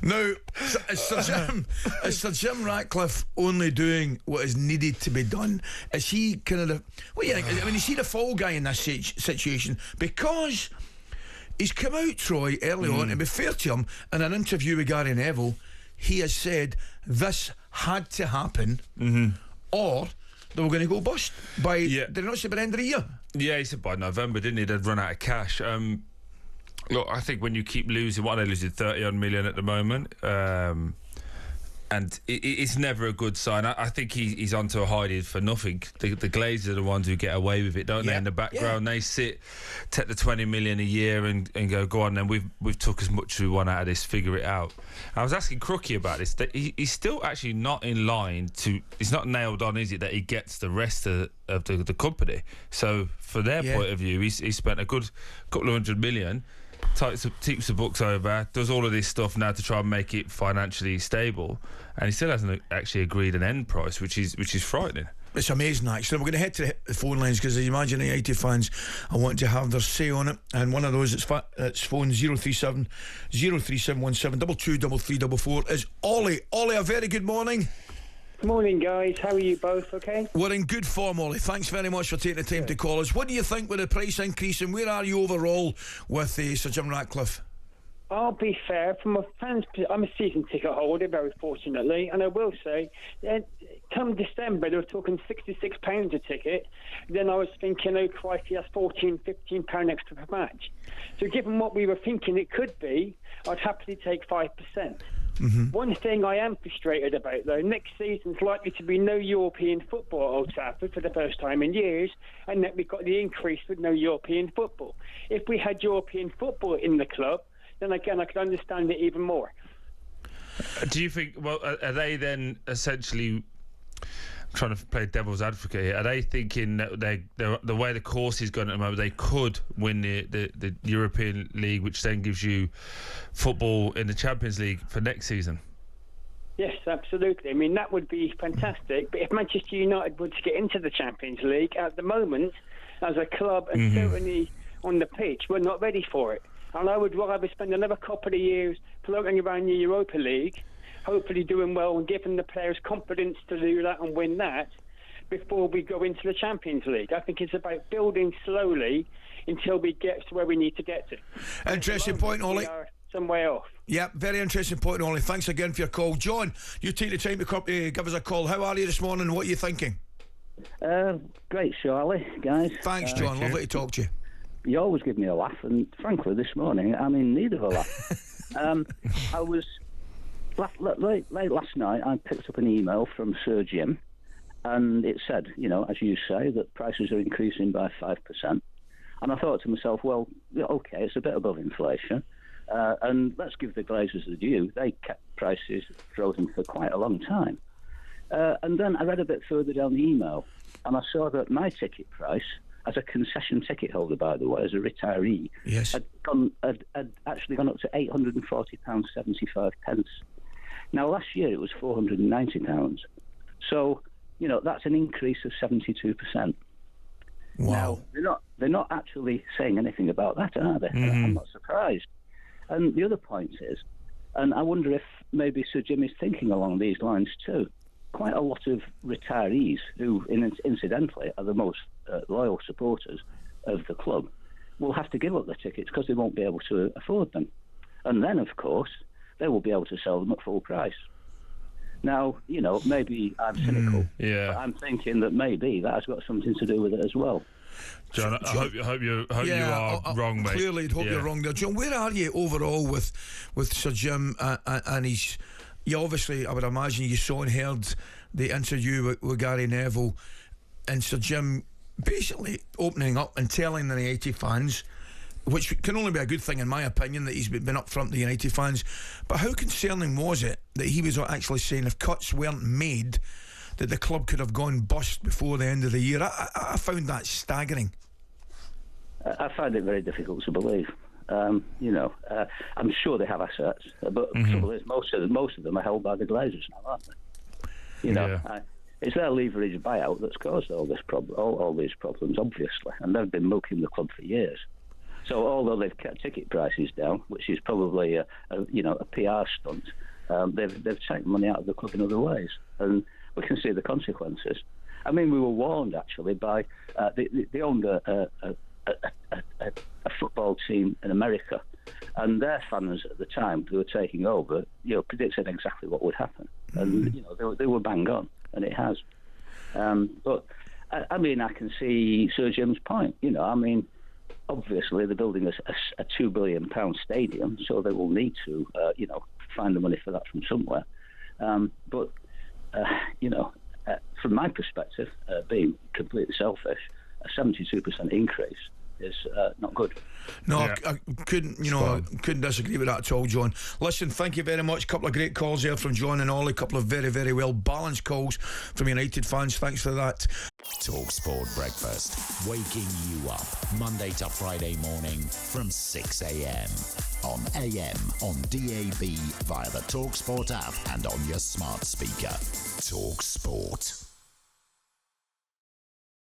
Now, is Sir Jim Ratcliffe only doing what is needed to be done? Is he kind of the... What do you think? I mean, is he the fall guy in this situation? Because he's come out, Troy, early on, to be fair to him, in an interview with Gary Neville, he has said this had to happen, or they were going to go bust by... Did he not say by the end of the year? Yeah, he said by November, didn't he? They'd run out of cash. Look, I think when you keep losing, what are they losing, 30-odd million at the moment? And it's never a good sign. I think he's onto a hiding for nothing. The Glazers are the ones who get away with it, don't they? In the background, they sit, take the 20 million a year and go on. Then we've took as much as we want out of this. Figure it out. I was asking Crookie about this. That he's still actually not in line to. It's not nailed on, is it? That he gets the rest of the company. So for their point of view, he's spent a good couple of $100 million. Keeps the books over, does all of this stuff now to try and make it financially stable, and he still hasn't actually agreed an end price, which is frightening. It's amazing, actually. We're going to head to the phone lines because I imagine the United fans are wanting to have their say on it, and one of those it's phone 037 03717 223344 is Olly. Olly, a very good morning. Morning, guys. How are you both? Okay? We're in good form, Olly. Thanks very much for taking the time to call us. What do you think with the price increase, and where are you overall with Sir Jim Ratcliffe? I'll be fair. From a fan's perspective, I'm a season ticket holder, very fortunately, and I will say, come December, they were talking £66 a ticket. Then I was thinking, oh, crikey, that's £14, £15 extra per match. So given what we were thinking it could be, I'd happily take 5%. One thing I am frustrated about, though, next season's likely to be no European football at Old Trafford for the first time in years, and that we've got the increase with no European football. If we had European football in the club, then again I could understand it even more. Do you think, well, are they then essentially... trying to play devil's advocate here, are they thinking that the way the course is going at the moment, they could win the European League, which then gives you football in the Champions League for next season? Yes, absolutely. I mean, that would be fantastic. But if Manchester United were to get into the Champions League, at the moment, as a club and certainly on the pitch, we're not ready for it. And I would rather spend another couple of years floating around the Europa League, hopefully doing well and giving the players confidence to do that and win that before we go into the Champions League. I think it's about building slowly until we get to where we need to get to. Interesting point, Olly. We are some way off. Yeah, very interesting point, Olly. Thanks again for your call. John, you take the time to give us a call. How are you this morning? What are you thinking? Great show, Olly, guys. Thanks, John. Lovely to talk to you. You always give me a laugh, and frankly, this morning, I'm in need of a laugh. I was... Late last night, I picked up an email from Sir Jim, and it said, as you say, that prices are increasing by 5%. And I thought to myself, well, okay, it's a bit above inflation, and let's give the Glazers the due. They kept prices frozen for quite a long time. And then I read a bit further down the email, and I saw that my ticket price, as a concession ticket holder, by the way, as a retiree, had actually gone up to £840.75. Now, last year it was £490. So, that's an increase of 72%. Wow. Now, they're not actually saying anything about that, are they? I'm not surprised. And the other point is, and I wonder if maybe Sir Jim is thinking along these lines too, quite a lot of retirees who, incidentally, are the most loyal supporters of the club, will have to give up their tickets because they won't be able to afford them. And then, of course, they will be able to sell them at full price. Now, maybe I'm cynical, but I'm thinking that maybe that has got something to do with it as well. John, I hope you are wrong, mate. Clearly, I'd hope you're wrong there. John, where are you overall with Sir Jim and his... You obviously, I would imagine you saw and heard the interview with Gary Neville and Sir Jim basically opening up and telling the United fans, which can only be a good thing in my opinion, that he's been up front with the United fans. But how concerning was it that he was actually saying if cuts weren't made, that the club could have gone bust before the end of the year? I found that staggering. I find it very difficult to believe. I'm sure they have assets, but the trouble is most of them are held by the Glazers now, aren't they? It's their leveraged buyout that's caused all these problems, obviously, and they've been milking the club for years. So although they've kept ticket prices down, which is probably a PR stunt, they've taken money out of the club in other ways, and we can see the consequences. I mean, we were warned actually by they owned a football team in America, and their fans at the time who were taking over, predicted exactly what would happen, and they were bang on, and it has. But I mean, I can see Sir Jim's point. I mean, obviously they're building a £2 billion stadium, so they will need to, find the money for that from somewhere. But from my perspective, being completely selfish, a 72% increase is not good. No, I couldn't disagree with that at all, John. Listen, thank you very much. A couple of great calls there from John and Ollie. A couple of very, very well balanced calls from United fans. Thanks for that. talkSPORT Breakfast, waking you up Monday to Friday morning from 6 a.m. on AM, on DAB, via the talkSPORT app and on your smart speaker. talkSPORT.